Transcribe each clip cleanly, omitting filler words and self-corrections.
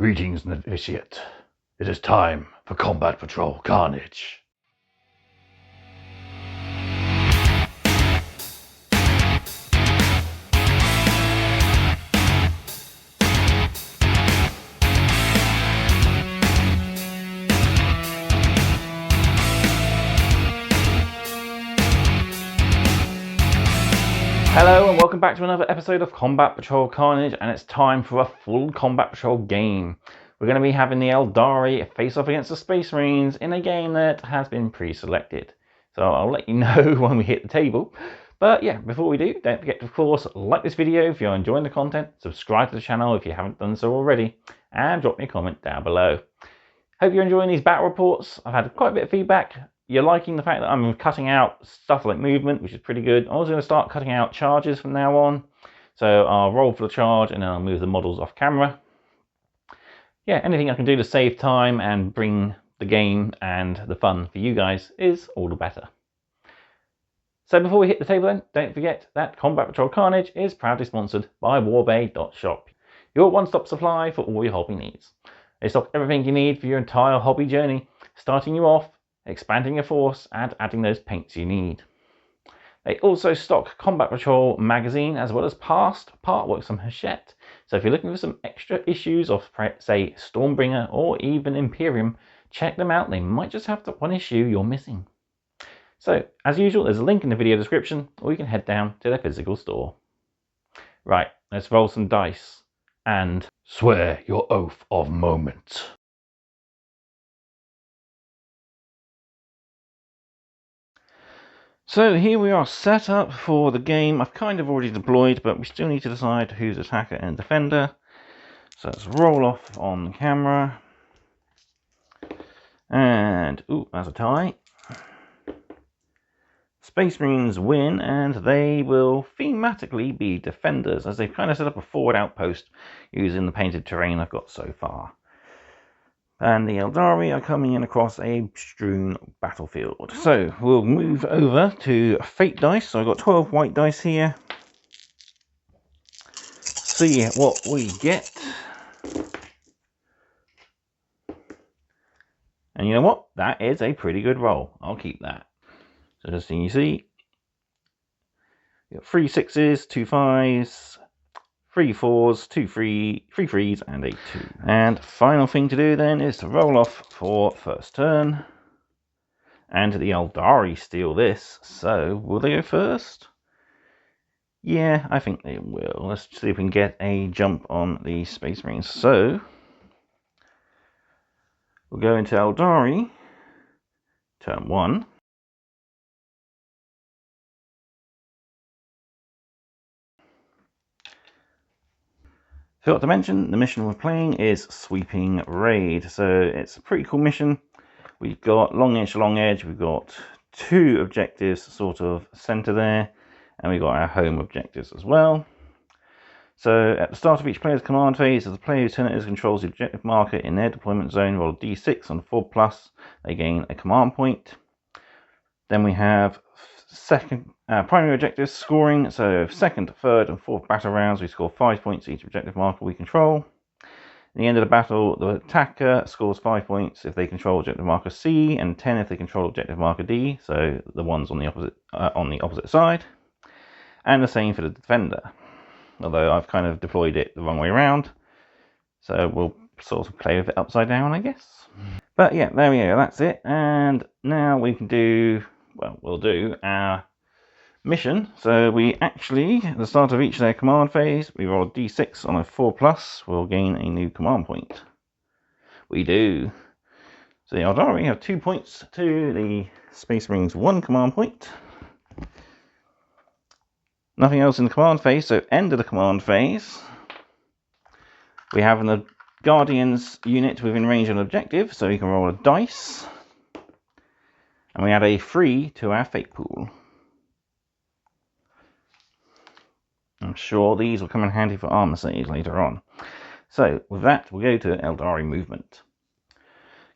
Greetings, Hachette. It is time for Combat Patrol Carnage. Hello and welcome back to another episode of Combat Patrol Carnage, and it's time for a full Combat Patrol game. We're going to be having the Aeldari face off against the Space Marines in a game that has been pre-selected. So I'll let you know when we hit the table. But yeah, before we do, don't forget to, of course, like this video if you're enjoying the content, subscribe to the channel if you haven't done so already, and drop me a comment down below. Hope you're enjoying these battle reports. I've had quite a bit of feedback. You're liking the fact that I'm cutting out stuff like movement, which is pretty good. I'm also going to start cutting out charges from now on. So I'll roll for the charge and then I'll move the models off camera. Yeah, anything I can do to save time and bring the game and the fun for you guys is all the better. So before we hit the table then, don't forget that Combat Patrol Carnage is proudly sponsored by warbay.shop. Your one-stop supply for all your hobby needs. They stock everything you need for your entire hobby journey, starting you off, expanding your force, and adding those paints you need. They also stock Combat Patrol magazine as well as past partwork from Hachette. So if you're looking for some extra issues of, say, Stormbringer or even Imperium, check them out. They might just have the one issue you're missing. So as usual, there's a link in the video description, or you can head down to their physical store. Right, let's roll some dice and swear your oath of moment. So here we are set up for the game. I've kind of already deployed, but we still need to decide who's attacker and defender. So let's roll off on camera. And, ooh, that's a tie. Space Marines win, and they will thematically be defenders, as they've kind of set up a forward outpost using the painted terrain I've got so far. And the Aeldari are coming in across a strewn battlefield. So we'll move over to fate dice. So I've got 12 white dice here. See what we get. And you know what? That is a pretty good roll. I'll keep that. So just so you see, you've got 3 6s, 2 5s, 3 4s, 2 3 3s, and a 2. And final thing to do then is to roll off for first turn. And the Aeldari steal this, so will they go first? Yeah, I think they will. Let's see if we can get a jump on the Space Marines. So we'll go into Aeldari, turn 1. Forgot to mention, the mission we're playing is Sweeping Raid. So it's a pretty cool mission. We've got long edge, we've got 2 objectives sort of center there, and we've got our home objectives as well. So at the start of each player's command phase, as the player who tenant controls the objective marker in their deployment zone, roll a d6 on 4+, they gain a command point. Then we have primary objectives scoring, so 2nd, 3rd and 4th battle rounds we score 5 points each objective marker we control. At the end of the battle, the attacker scores 5 points if they control objective marker C, and 10 if they control objective marker D, so the ones on the opposite side. And the same for the defender, although I've kind of deployed it the wrong way around, so we'll sort of play with it upside down, I guess. But yeah, there we go, that's it. And now we can do, well, we'll do our mission. So we actually, at the start of each of their command phase, we roll a d6 on a 4+, we'll gain a new command point. We do. So the Aeldari have 2 points to the Space Marines 1 command point. Nothing else in the command phase, so end of the command phase. We have the Guardians unit within range of an objective, so you can roll a dice. And we add a 3 to our fate pool. I'm sure these will come in handy for armor saves later on. So with that, we'll go to Aeldari movement.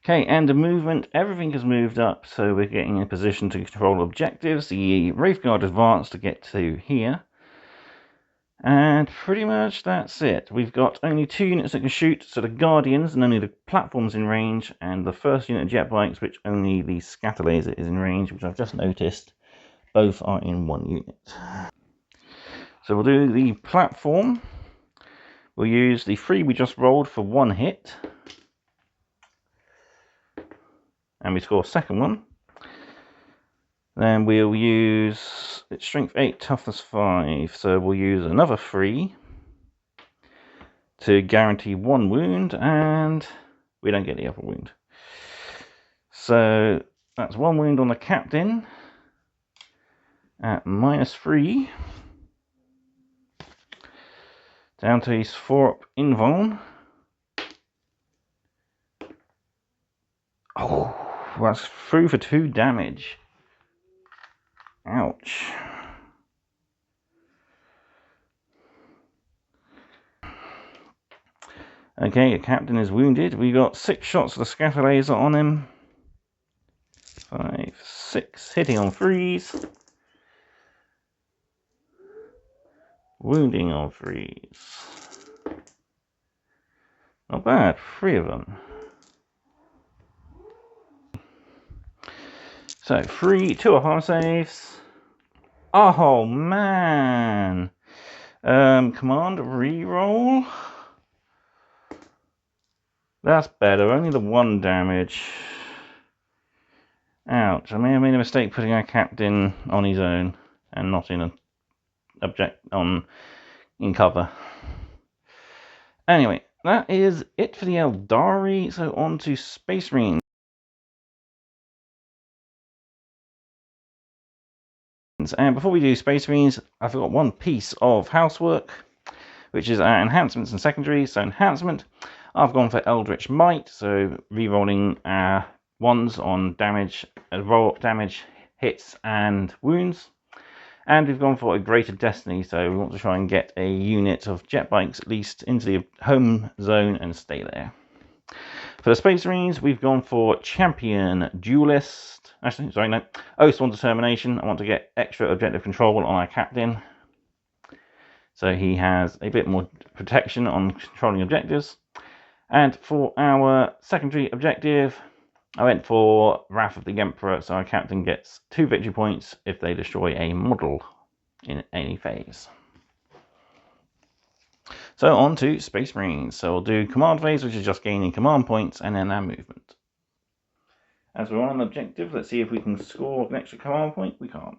Okay, and the movement, everything has moved up, so we're getting in a position to control objectives. The Wraith Guard advance to get to here. And pretty much that's it. We've got only 2 units that can shoot, so the Guardians and only the platforms in range, and the first unit of jet bikes, which only the scatter laser is in range, which I've just noticed. Both are in 1 unit. So we'll do the platform. We'll use the 3 we just rolled for 1 hit. And we score a second one. Then we'll use its strength 8, toughness 5. So we'll use another 3 to guarantee 1 wound, and we don't get the other wound. So that's 1 wound on the captain at -3. Down to his 4-up invuln. Oh, that's through for 2 damage. Ouch. Okay, the captain is wounded. We got 6 shots of the scatter laser on him. 5, 6, hitting on 3s. Wounding on 3s. Not bad, 3 of them. So 2 harm saves. Oh man. Command reroll. That's better. Only the 1 damage. Ouch. I may have made a mistake putting our captain on his own and not in in cover. Anyway, that is it for the Aeldari. So on to Space Marines. And before we do Space Marines, I forgot one piece of housework, which is our enhancements and secondaries. So enhancement, I've gone for Eldritch Might, so re-rolling our 1s on damage, hits and wounds. And we've gone for a Greater Destiny, so we want to try and get a unit of jet bikes at least into the home zone and stay there. For the Space Marines, we've gone for Champion Duelist. Actually, sorry, no. Oathsworn Determination. I want to get extra objective control on our captain, so he has a bit more protection on controlling objectives. And for our secondary objective, I went for Wrath of the Emperor, so our captain gets 2 victory points if they destroy a model in any phase. So on to Space Marines. So we'll do command phase, which is just gaining command points, and then our movement. As we're on an objective, let's see if we can score an extra command point. We can't.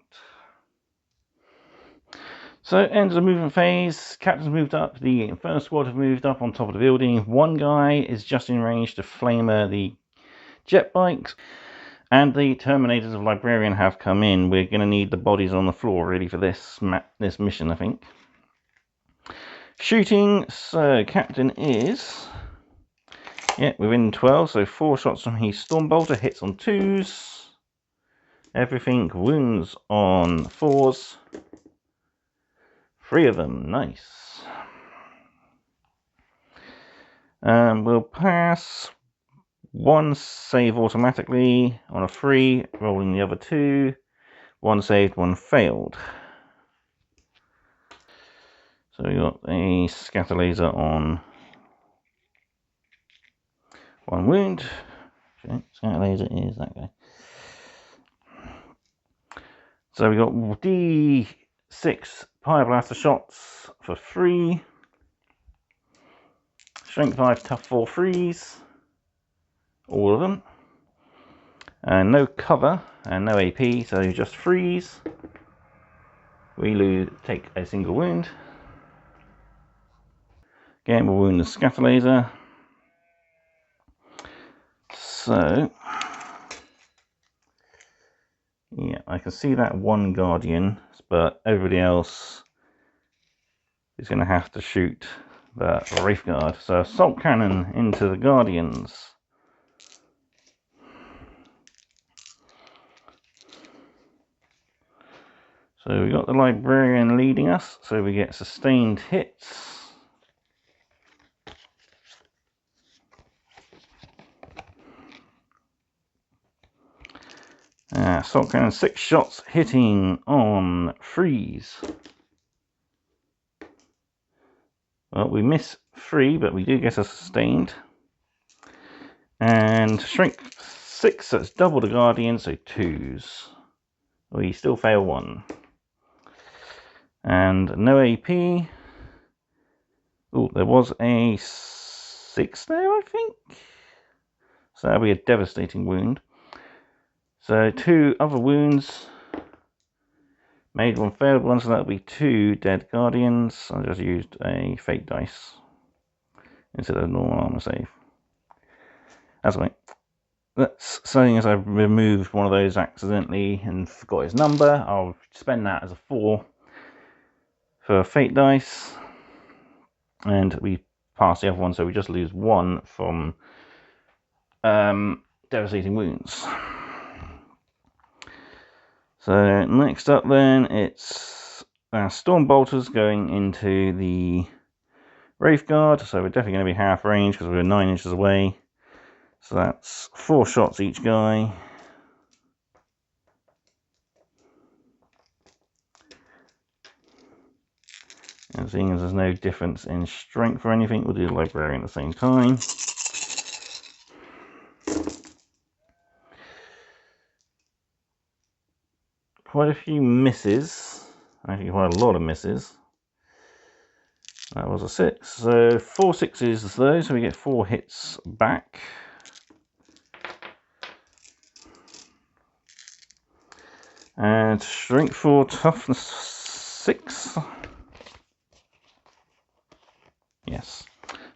So end of the movement phase. Captain's moved up. The Inferno Squad have moved up on top of the building. 1 guy is just in range to flamer the jet bikes. And the Terminators of Librarian have come in. We're going to need the bodies on the floor really for this mission, I think. Shooting. So Captain is... yeah, within 12, so 4 shots from his Stormbolter, hits on 2s. Everything wounds on 4s. 3 of them, nice. We'll pass 1 save automatically on a 3, rolling the other 2. 1 saved, 1 failed. So we got a scatter laser on 1 wound. Okay, scatter laser is that guy. So we got D6 Pyreblaster shots for 3. Strength 5, tough 4 3s. All of them. And no cover and no AP, so just 3s. We take a single wound. Again, we'll wound the scatter laser. So, yeah, I can see that 1 Guardian, but everybody else is going to have to shoot the Wraith Guard. So, Assault Cannon into the Guardians. So, we got the Librarian leading us, so we get sustained hits. Assault Cannon, 6 shots hitting on 3s. Well, we miss 3, but we do get a sustained. And strength 6, so it's double the guardian, so 2s. We still fail 1. And no AP. Oh, there was a 6 there, I think. So that'll be a devastating wound. So 2 other wounds. Made 1, failed 1, so that'll be 2 dead guardians. I just used a fate dice instead of normal armor save. That's right. That's saying as I've removed one of those accidentally and forgot his number. I'll spend that as a 4 for fate dice. And we pass the other one, so we just lose 1 from devastating wounds. So next up then, it's Storm Bolters going into the Wraith Guard. So we're definitely going to be half range because we're 9 inches away. So that's 4 shots each guy. And seeing as there's no difference in strength or anything, we'll do the Librarian at the same time. Quite a few misses. Actually, quite a lot of misses. That was a 6. So 4 6s though, so we get 4 hits back. And strength 4, toughness 6. Yes.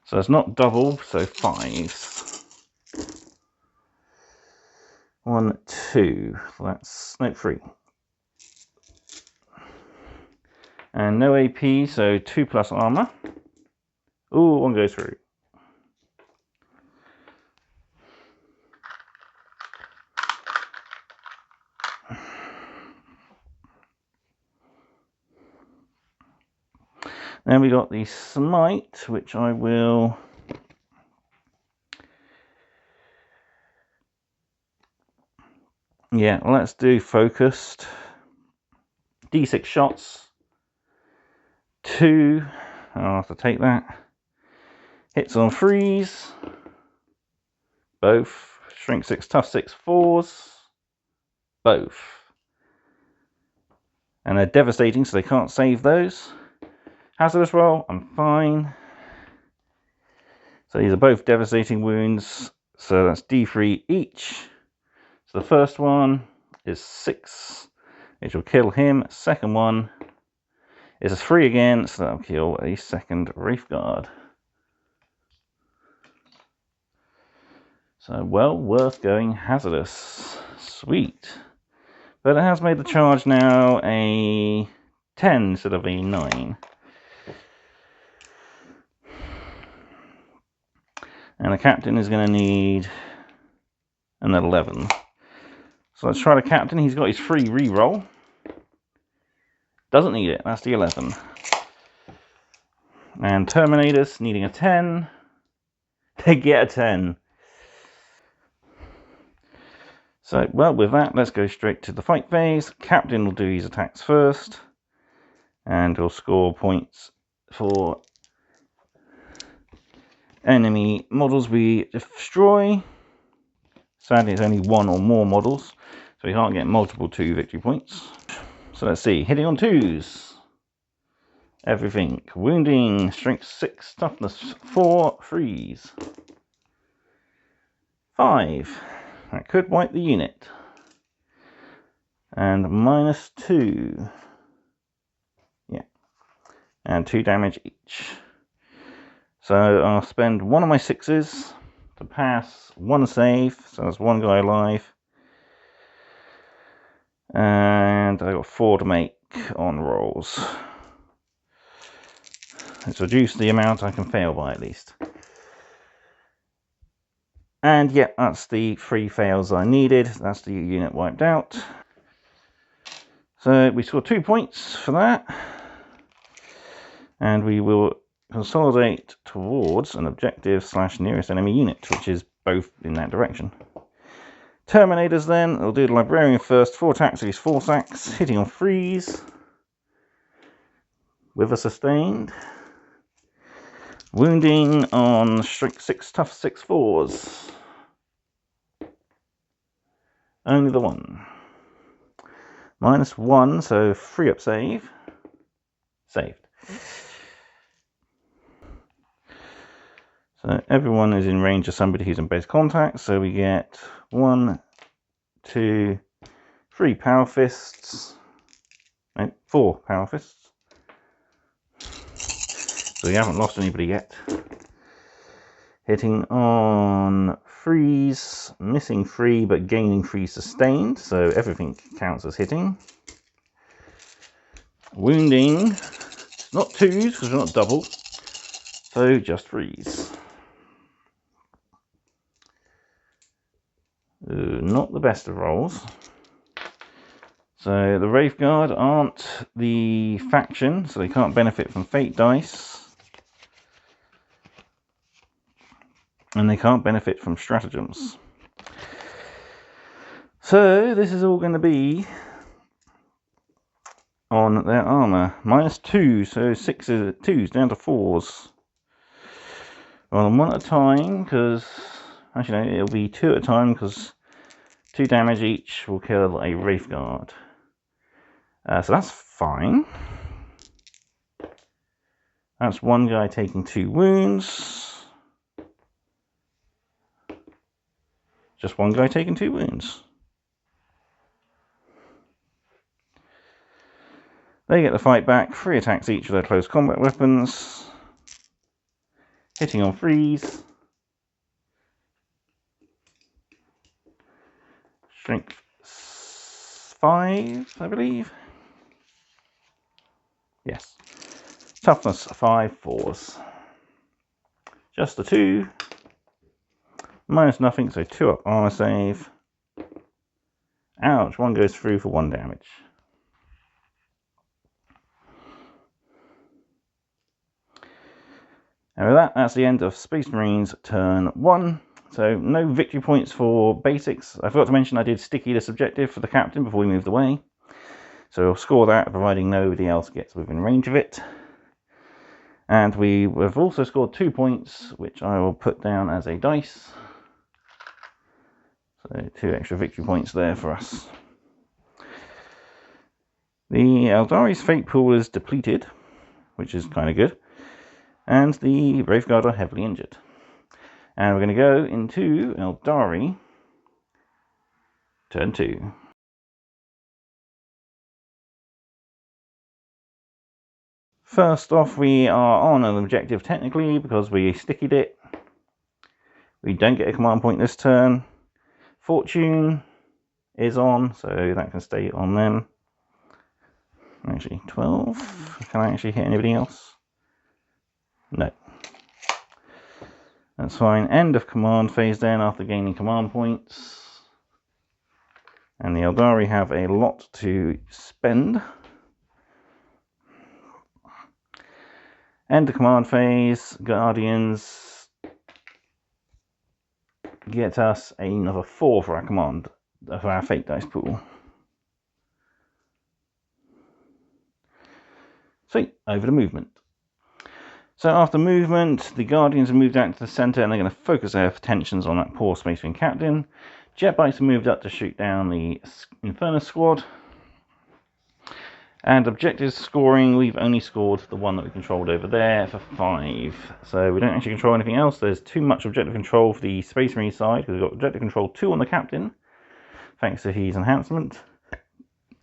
So it's not double, so 5s. 1, 2. That's no 3. And no AP, so 2 plus armor. Ooh, 1 goes through. Then we got the smite, which I will let's do focused. D6 shots. 2. I'll have to take that. Hits on 3s. Both. Strength 6, tough 6, 4s. Both. And they're devastating, so they can't save those. Hazardous roll, I'm fine. So these are both devastating wounds. So that's D3 each. So the first one is 6, which will kill him. Second one is a 3 again, so that'll kill a second Wraith Guard. So well worth going hazardous. Sweet. But it has made the charge now a 10 instead of a 9. And the captain is going to need an 11. So let's try the captain. He's got his free reroll. Doesn't need it. That's the 11. And Terminators needing a 10. They get a 10. So, well, with that, let's go straight to the fight phase. Captain will do his attacks first. And we'll score points for enemy models we destroy. Sadly, it's only 1 or more models, so we can't get multiple 2 victory points. So let's see, hitting on 2s. Everything. Wounding, strength 6, toughness 4, 3s. 5. That could wipe the unit. And -2. Yeah. And 2 damage each. So I'll spend 1 of my 6s to pass 1 save, so that's 1 guy alive. And I got 4 to make on rolls. Let's reduce the amount I can fail by at least. And yeah, that's the 3 fails I needed. That's the unit wiped out. So we score 2 points for that. And we will consolidate towards an objective / nearest enemy unit, which is both in that direction. Terminators then, I'll do the Librarian first, 4 attacks, he's 4 sacks, hitting on 3s with a sustained. Wounding on strength 6, tough 6 4s. Only the one. -1, so 3 up save. Saved. So everyone is in range of somebody who's in base contact, so we get 1, 2, 3 power fists. No, 4 power fists. So we haven't lost anybody yet. Hitting on 3s, missing 3 but gaining 3 sustained, so everything counts as hitting. Wounding, not 2s because we're not double, so just 3s. Not the best of rolls. So the Wraith Guard aren't the faction, so they can't benefit from fate dice. And they can't benefit from stratagems. So this is all going to be on their armour. -2, so 2s down to 4s. Well, 1 at a time, because actually no, it'll be 2 at a time, because 2 damage each will kill a Wraith Guard. So that's fine. That's one guy taking 2 wounds. Just one guy taking 2 wounds. They get to fight back, 3 attacks each with their close combat weapons. Hitting on 3s. Strength 5, I believe. Yes. Toughness 5 4s. Just the 2. -0, so 2 up armor save. Ouch, 1 goes through for 1 damage. And with that, that's the end of Space Marines turn 1. So no victory points for basics. I forgot to mention I did sticky this objective for the captain before we moved away. So we'll score that, providing nobody else gets within range of it. And we have also scored 2 points, which I will put down as a dice. So 2 extra victory points there for us. The Aeldari's fate pool is depleted, which is kind of good. And the Wraith Guard are heavily injured. And we're going to go into Aeldari turn 2. First off, we are on an objective technically because we stickied it. We don't get a command point this turn. Fortune is on, so that can stay on them. Actually, 12. Can I actually hit anybody else? No. That's fine. End of command phase then after gaining command points. And the Aeldari have a lot to spend. End of command phase. Guardians get us another 4 for our command, for our fate dice pool. Sweet, over to movement. So after movement, the Guardians have moved out to the centre and they're going to focus their attentions on that poor Space Marine captain. Jet bikes have moved up to shoot down the Infernus squad. And objectives scoring, we've only scored the one that we controlled over there for 5. So we don't actually control anything else. There's too much objective control for the Space Marine side, because we've got objective control 2 on the captain, thanks to his enhancement.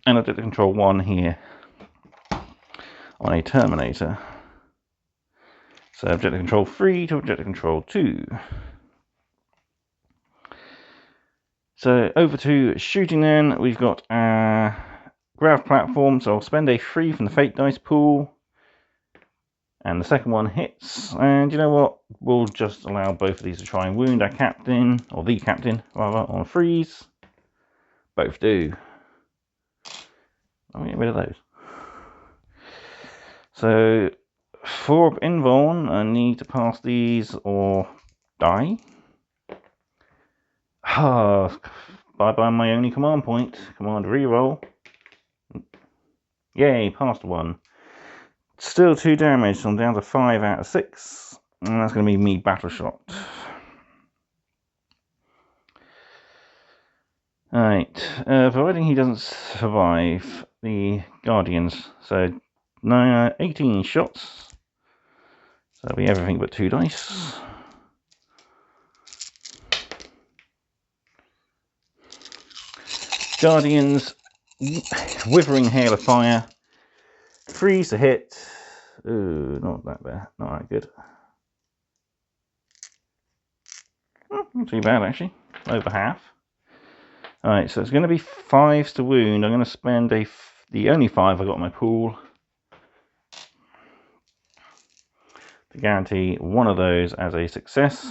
And objective control 1 here on a Terminator. So objective control 3 to objective control 2. So over to shooting then, we've got our grav platform, so I'll spend a 3 from the fate dice pool. And the second one hits, and you know what, we'll just allow both of these to try and wound our captain, or the captain rather, on 3s. Both do. I'll get rid of those. So 4 up invuln, I need to pass these or die. Ah, bye my only command point. Command reroll. Yay, passed 1. Still 2 damage, so I'm down to 5 out of 6. And that's going to be me battle shot. Alright, providing he doesn't survive the Guardians. So 18 shots. So that'll be everything but 2 dice. Guardians, withering hail of fire. Freeze to hit. Ooh, not that bad. Not that good. Not too bad actually. Over half. Alright, so it's going to be 5s to wound. I'm going to spend the only 5 I got in my pool to guarantee one of those as a success.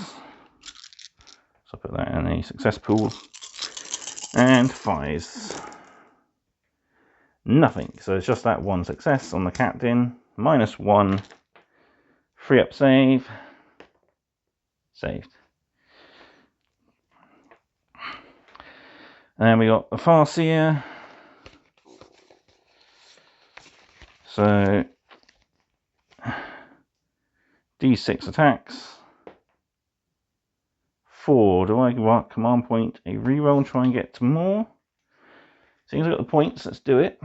So I'll put that in a success pool. And 5s. Nothing. So it's just that one success on the captain. -1. Free up save. Saved. And we got the Farseer. So D6 attacks. 4. Do I want command point a reroll and try and get to more? Seems I've got the points, let's do it.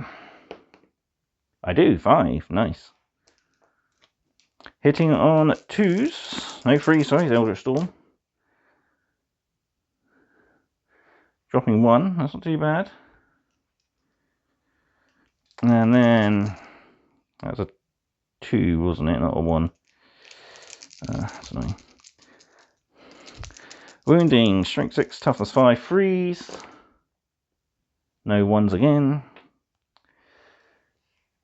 I do, 5, nice. Hitting on 2s. No 3, sorry, the Eldritch Storm. Dropping 1, that's not too bad. And then, that was a 2, wasn't it? Not a 1. That's annoying. Wounding, strength 6, toughness 5, freeze. No 1s again.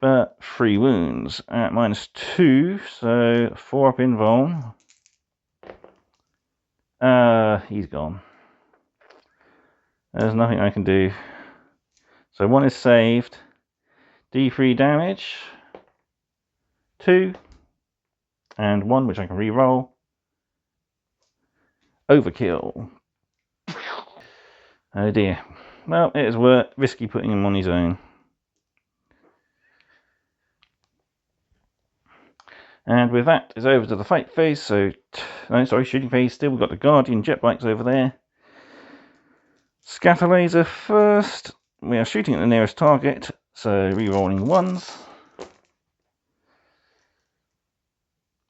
But 3 wounds at -2, so 4 up in Vol. He's gone. There's nothing I can do. So 1 is saved. D3 damage. 2. And 1, which I can re-roll. Overkill. Oh dear. Well, it is risky putting him on his own. And with that, it's over to the fight phase. So, no, sorry, shooting phase still. We've got the Guardian jet bikes over there. Scatter laser first. We are shooting at the nearest target, so re-rolling 1s.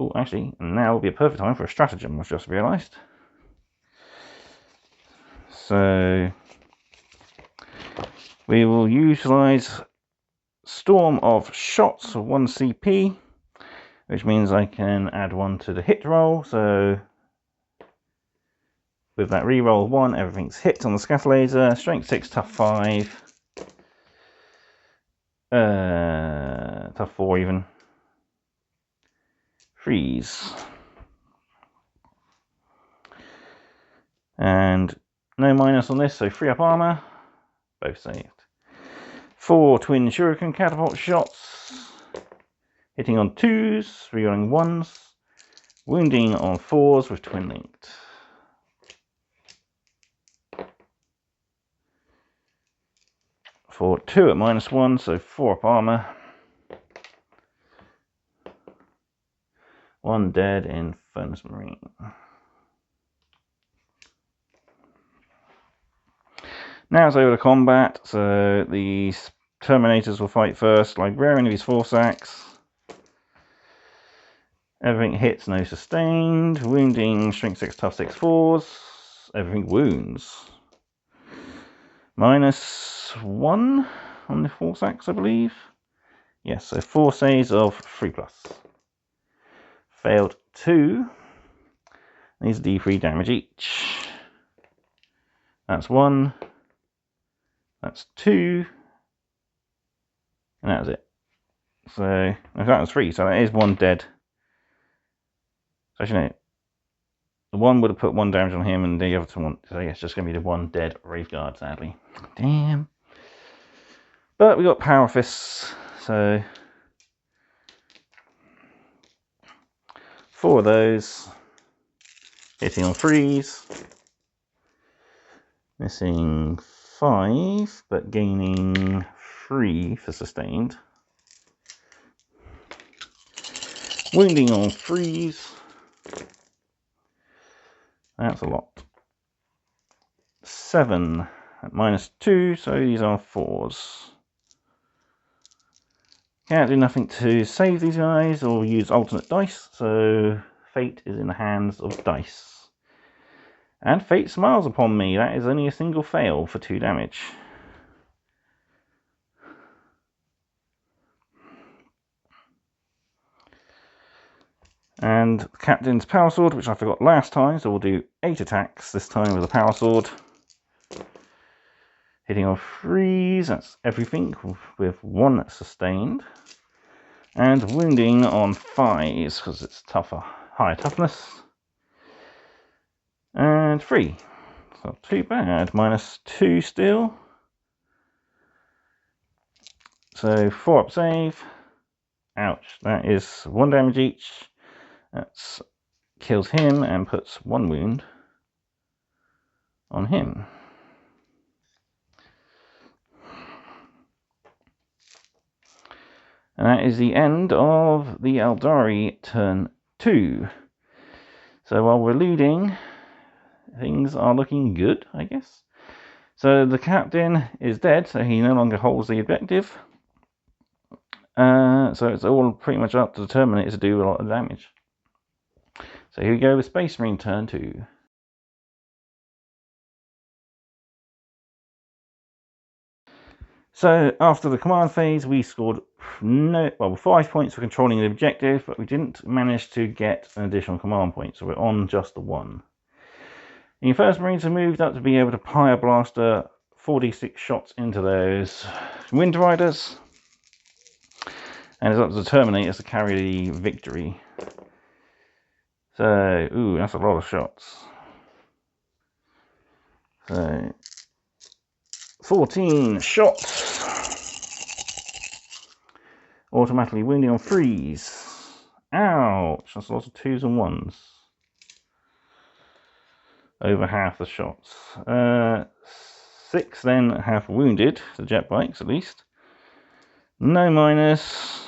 Oh, actually, now will be a perfect time for a stratagem, I've just realised. So, we will utilise Storm of Shots of 1 CP, which means I can add 1 to the hit roll. So, with that re-roll 1, everything's hit on the scatter laser. Strength 6, tough 5. Tough 4 even. Freeze. And no minus on this, so 3 up armor. Both saved. 4 twin shuriken catapult shots. Hitting on 2s, rerolling 1s. Wounding on 4s with twin linked. For 2 at -1, so 4 up armor. 1 dead in Furnace Marine. Now it's over to combat, so the Terminators will fight first. Librarian of his 4 sacks. Everything hits, no sustained. Wounding, strength 6, tough 6, 4s. Everything wounds. -1 on the 4 sacks, I believe. Yes, so 4 saves of 3+. Failed 2. These are D3 damage each. That's 1. That's 2. And that's it. So, that was 3, so that is 1 dead. So actually, no. The 1 would have put 1 damage on him, and the other 1. So yeah, it's just going to be the 1 dead Wraith Guard, sadly. Damn. But we got Power Fists, so 4 of those. Hitting on 3s. Missing 5, but gaining 3 for sustained. Wounding on 3s. That's a lot. 7 at -2, so these are 4s. Can't do nothing to save these guys or use alternate dice, so fate is in the hands of dice. And fate smiles upon me. That is only a single fail for 2 damage. And the captain's power sword, which I forgot last time, so we'll do 8 attacks this time with a power sword. Hitting on 3s, that's everything, with 1 sustained. And wounding on 5s, because it's tougher, higher toughness. And 3. It's not too bad. -2 still. So 4 up save. Ouch, that is 1 damage each. That kills him and puts 1 wound on him. And that is the end of the Aeldari turn 2. So while we're leading, things are looking good, I guess. So the captain is dead, so he no longer holds the objective. So it's all pretty much up to the Terminator to do a lot of damage. So here we go with Space Marine turn 2. So after the command phase, we scored 5 points for controlling the objective, but we didn't manage to get an additional command point, so we're on just the 1. And your first Marines are moved up to be able to Pyre Blaster 4d6 shots into those Wind Riders. And it's up to the Terminators to carry the victory. So, ooh, that's a lot of shots. So, 14 shots. Automatically wounding on 3s. Ouch, that's a lot of 2s and 1s. Over half the shots. 6 then have wounded, the jet bikes at least. No minus.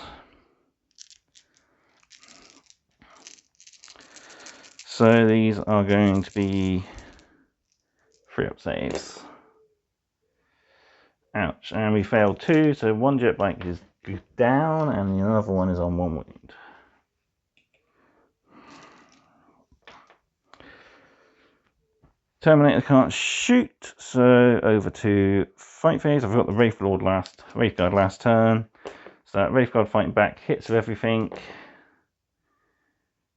So these are going to be 3 up saves. Ouch, and we failed 2, so 1 jet bike is down and the other one is on 1 wound. Terminator can't shoot, so over to fight phase. I've got the Wraithguard last turn. So that Wraithguard fighting back hits with everything.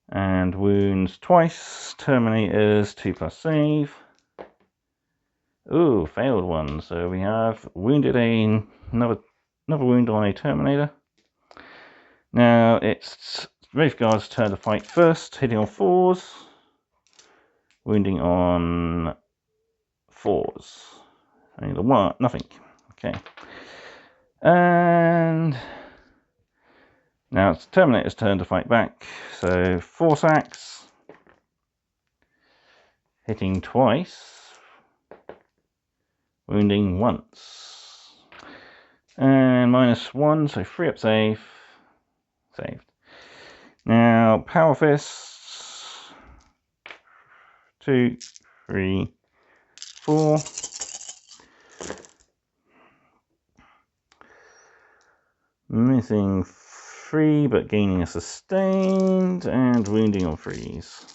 And wounds twice. Terminators 2+ save. Ooh, failed 1. So we have wounded another wound on a Terminator. Now it's Wraithguard's turn to fight first, hitting on 4s. Wounding on 4s. Only the 1, nothing. Okay. And now it's Terminator's turn to fight back. So 4 sacks. Hitting twice. Wounding once. And -1, so 3 up save. Saved. Now Power Fists. 2, 3, 4. Missing 3, but gaining a sustained, and wounding on 3s.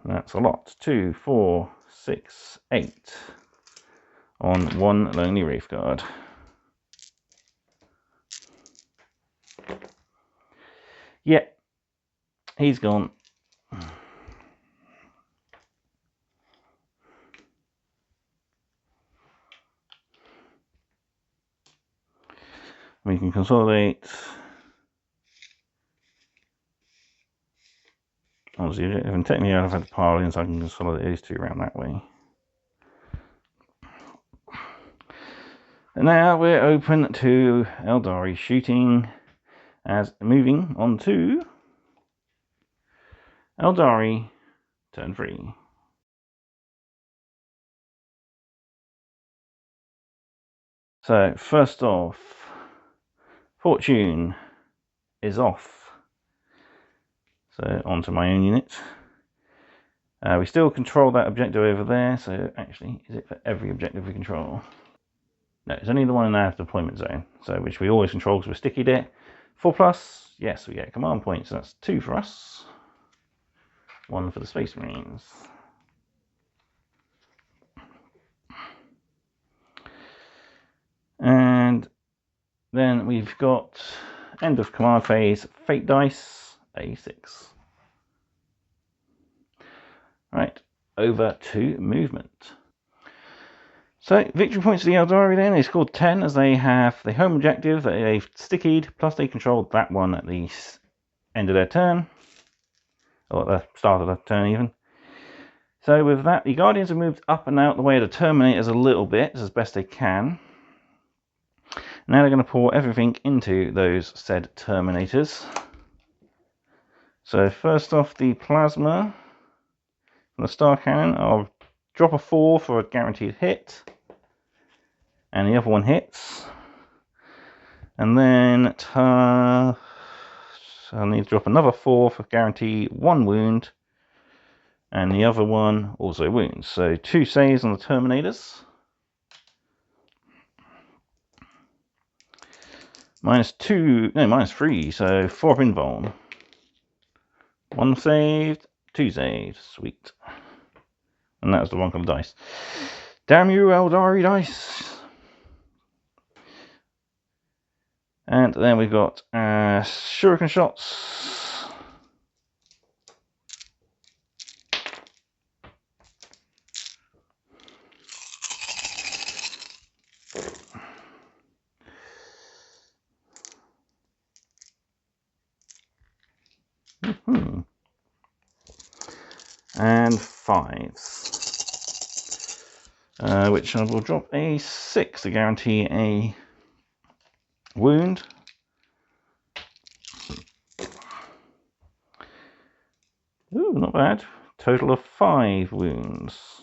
That's a lot. 2, 4, 6, 8 on 1 lonely Wraithguard. Yeah, he's gone. We can consolidate. Obviously, if technically I've had the Parlians, I can consolidate these 2 around that way. And now we're open to Aeldari shooting, as moving on to Aeldari turn 3. So first off, Fortune is off. So onto my own unit. We still control that objective over there, so actually, is it for every objective we control? No, it's only the one in our deployment zone, so which we always control because we're stickied it. 4+, yes, we get command points, so that's 2 for us. 1 for the Space Marines. And then we've got end of command phase, fate dice, A6. Right, over to movement. So victory points of the Aeldari then is scored 10 as they have the home objective that they've stickied, plus they controlled that one at the end of their turn, or at the start of the turn even. So with that, the Guardians have moved up and out the way of the Terminators a little bit, as best they can. Now they're going to pour everything into those said Terminators. So first off, the Plasma from the Star Cannon, I'll drop a 4 for a guaranteed hit. And the other one hits. And then I'll need to drop another 4 for guarantee 1 wound. And the other one also wounds. So 2 saves on the Terminators. -3, so 4 up invuln. 1 saved, 2 saved, sweet. And that was the wrong kind of dice. Damn you, Aeldari dice! And then we've got shuriken shots. And 5s. Which I will drop a 6 to guarantee a wound. Ooh, not bad. Total of 5 wounds.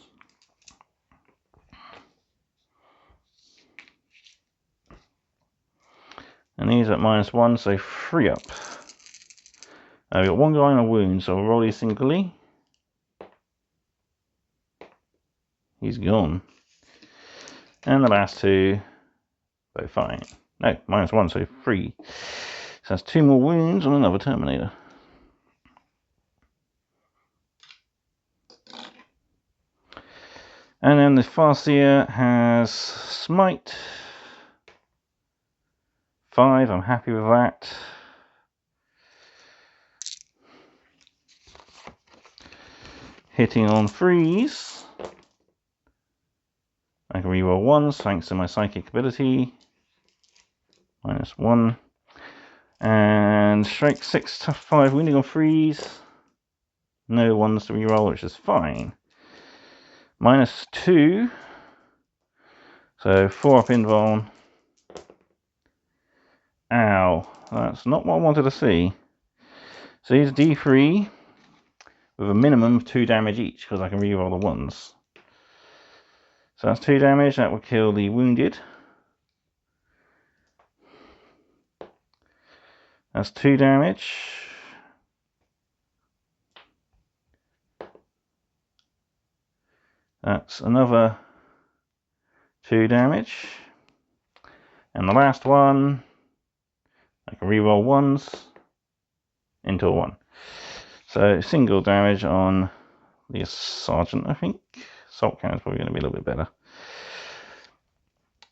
And these at -1, so 3 up. We've got 1 guy on a wound, so I'll roll these singly. He's gone. And the last 2, both fine. No, -1, so 3. So that's 2 more wounds on another Terminator. And then the Farseer has Smite. 5, I'm happy with that. Hitting on 3s. I can reroll 1s thanks to my psychic ability. -1. And strike 6, tough 5, wounding on 3s. No 1s to reroll, which is fine. -2. So 4 up invuln. Ow, that's not what I wanted to see. So he's D3 with a minimum of 2 damage each because I can reroll the 1s. So that's 2 damage, that will kill the wounded. That's 2 damage. That's another 2 damage. And the last one, I can reroll 1s into a 1. So single damage on the Sergeant, I think. Assault cannon is probably going to be a little bit better.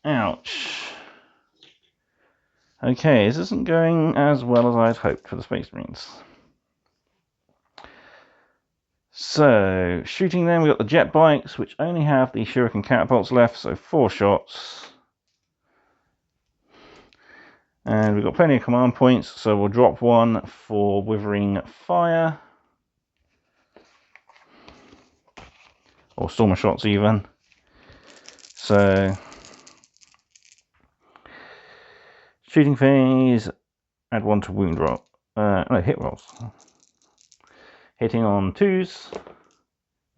Ouch. Okay, this isn't going as well as I'd hoped for the Space Marines. So, shooting them, we've got the jet bikes, which only have the shuriken catapults left, so 4 shots. And we've got plenty of command points, so we'll drop 1 for withering fire. Or stormer shots even. So, shooting phase, add 1 to wound roll. No, hit rolls. Hitting on 2s,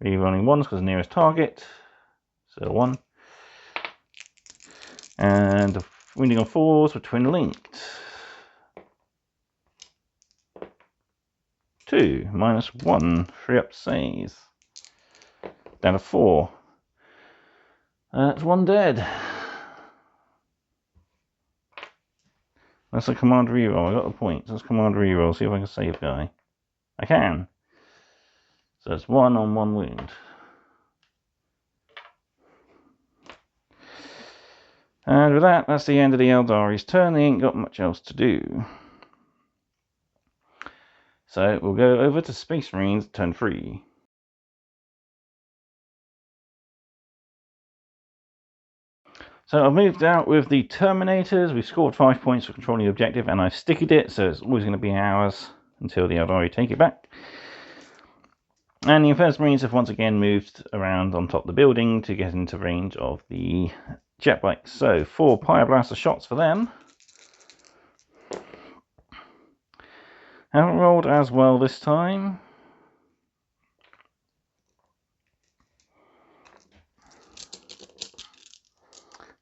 rerolling 1s because nearest target, so 1. And wounding on 4s with twin linked. 2, -1, 3 up saves. Down to 4. That's 1 dead. That's a command reroll. I got the points. Let's command reroll. See if I can save guy. I can. So it's 1 on 1 wound. And with that, that's the end of the Aeldari's turn. They ain't got much else to do. So we'll go over to Space Marines, turn 3. So I've moved out with the Terminators. We've scored 5 points for controlling the objective, and I've sticked it, so it's always going to be ours until the Aeldari take it back. And the Infernus Marines have once again moved around on top of the building to get into range of the jet bikes. So 4 Pyreblaster shots for them. Haven't rolled as well this time.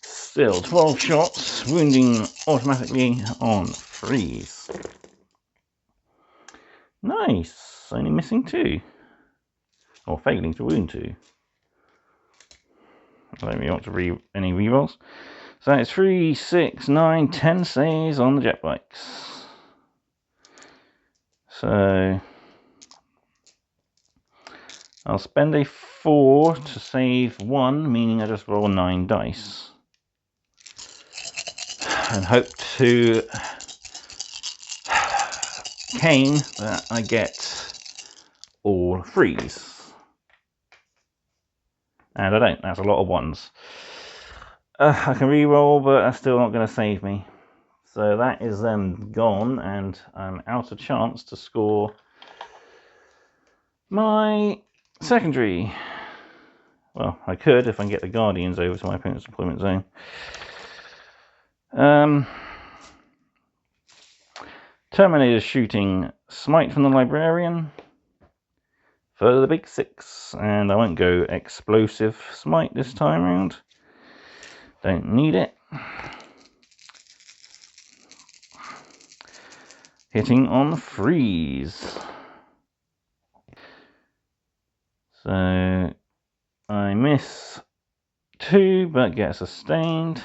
Still 12 shots, wounding automatically on freeze. Nice, only missing 2. Or failing to wound 2. I don't really want to any rerolls. So it's 3, 6, 9, 10 saves on the jet bikes. So I'll spend a 4 to save 1, meaning I just roll 9 dice. And hope to cane that I get all freeze. And I don't, that's a lot of 1s. I can re-roll, but that's still not going to save me. So that is then gone, and I'm out of chance to score my secondary. Well, I could if I can get the Guardians over to my opponent's deployment zone. Terminator shooting Smite from the Librarian for the big 6, and I won't go Explosive Smite this time around. Don't need it. Hitting on freeze. So I miss 2 but get sustained.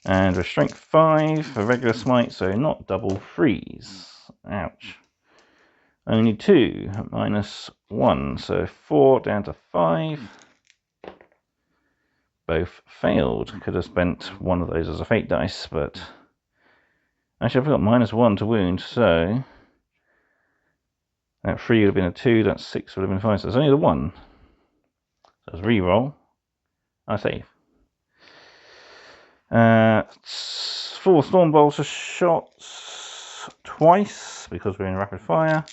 And a strength 5 for regular smite, so not double freeze. Ouch. Only 2, -1, so 4 down to 5. Both failed. Could have spent one of those as a fate dice, but actually I've got -1 to wound, so that 3 would have been a 2, that 6 would have been 5, so it's only the 1. So let's re-roll. I save. 4 Stormbolter shots twice because we're in rapid fire.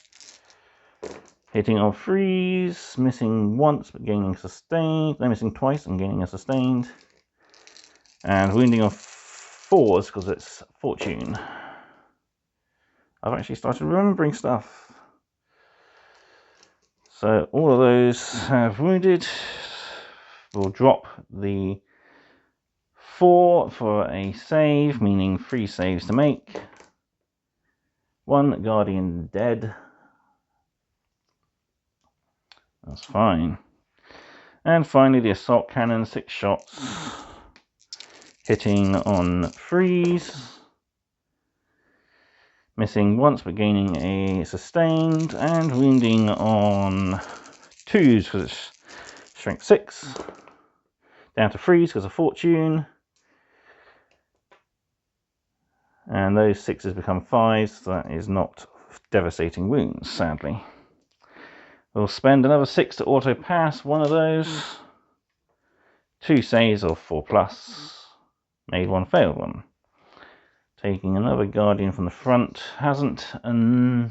Hitting on freeze, missing once but gaining sustained. No, missing twice and gaining a sustained. And wounding on 4s because it's fortune. I've actually started remembering stuff. So all of those have wounded. We'll drop the 4 for a save, meaning 3 saves to make. 1 Guardian dead. That's fine. And finally the Assault Cannon, 6 shots. Hitting on freeze. Missing once but gaining a sustained. And wounding on 2s because it's strength 6. Down to freeze because of fortune. And those 6s become 5s, so that is not devastating wounds, sadly. We'll spend another 6 to auto pass one of those. 2 saves of 4+. Made 1, failed 1. Taking another Guardian from the front hasn't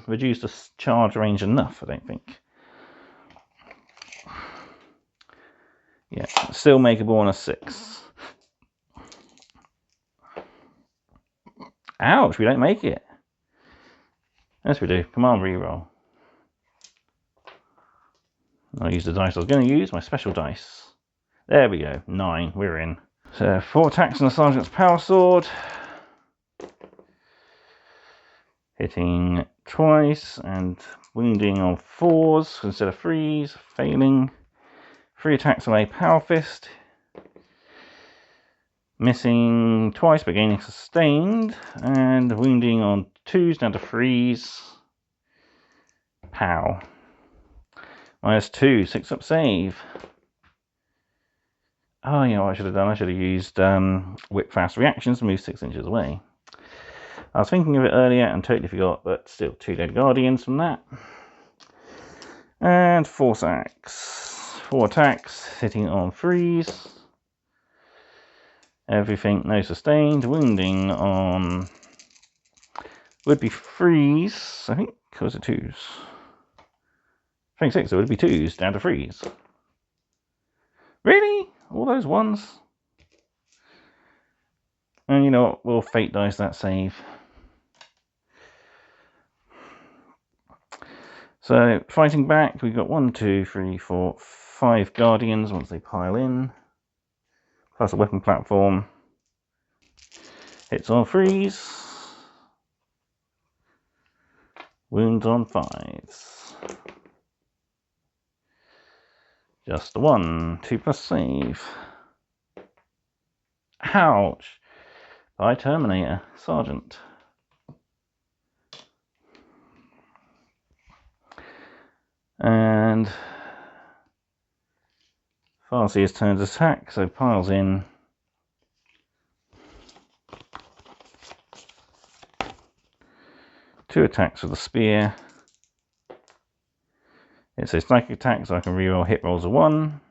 reduced the charge range enough, I don't think. Yeah, still makeable on a 6. Ouch, we don't make it. Yes, we do. Command reroll. I'll use the dice I was going to use, my special dice. There we go, 9, we're in. So 4 attacks on the Sergeant's Power Sword. hitting twice and wounding on 4s instead of 3s, failing. 3 attacks away, Power Fist. Missing twice but gaining sustained, and wounding on 2s down to 3s. Pow. -2, 6 up save. Oh, you know what I should have done? I should have used whip fast reactions to move 6 inches away. I was thinking of it earlier and totally forgot, but still 2 dead guardians from that. And 4 sacks. 4 attacks, hitting on 3s. Everything, no sustained. Wounding on would be 3s, I think, or was it 2s? I think 6, it would be 2s, down to 3s. Really? All those 1s? And you know what, we'll fate dice that save. So, fighting back, we've got 1, 2, 3, 4, 5 guardians once they pile in. Plus a weapon platform. Hits on 3s. Wounds on 5s. Just the 1, 2+ save. Ouch! By Terminator, Sergeant. And Farsi has turned his attack, so piles in. Two attacks with the spear. It's a psychic attack, so I can reroll hit rolls of 1.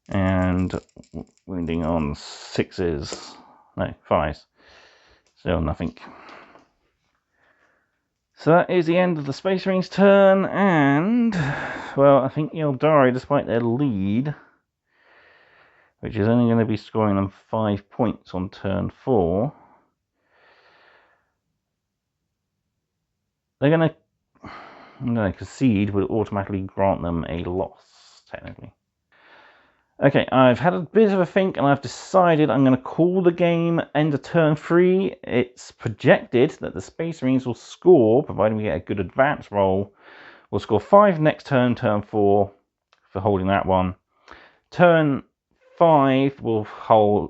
And wounding on 6s. No, 5s. Still nothing. So that is the end of the Space Marines' turn, and, well, I think Aeldari, despite their lead, which is only going to be scoring them 5 points on turn 4, they're going to concede would automatically grant them a loss, technically. Okay, I've had a bit of a think and I've decided I'm going to call the game end of turn 3. It's projected that the Space Marines will score, providing we get a good advance roll, will score 5 next turn, turn 4, for holding that one. Turn 5 will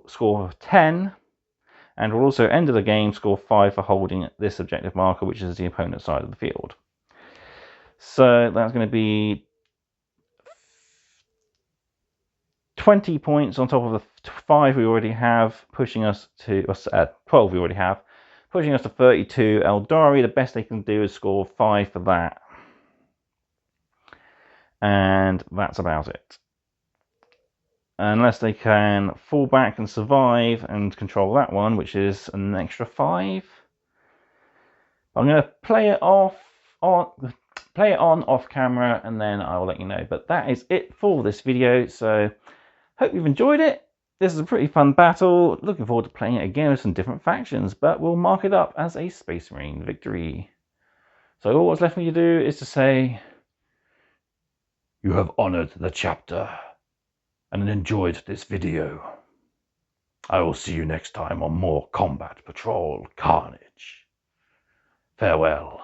score 10, and will also end of the game score 5 for holding this objective marker, which is the opponent's side of the field. So that's going to be 20 points on top of the 5 we already have, pushing us to 12 we already have, pushing us to 32. Aeldari, the best they can do is score 5 for that. And that's about it. Unless they can fall back and survive and control that one, which is an extra 5. I'm going to play it on off camera, and then I will let you know. But that is it for this video. So hope you've enjoyed it. This is a pretty fun battle. Looking forward to playing it again with some different factions, but we'll mark it up as a Space Marine victory. So all what's left for me to do is to say, you have honored the chapter and enjoyed this video. I will see you next time on more Combat Patrol Carnage. Farewell.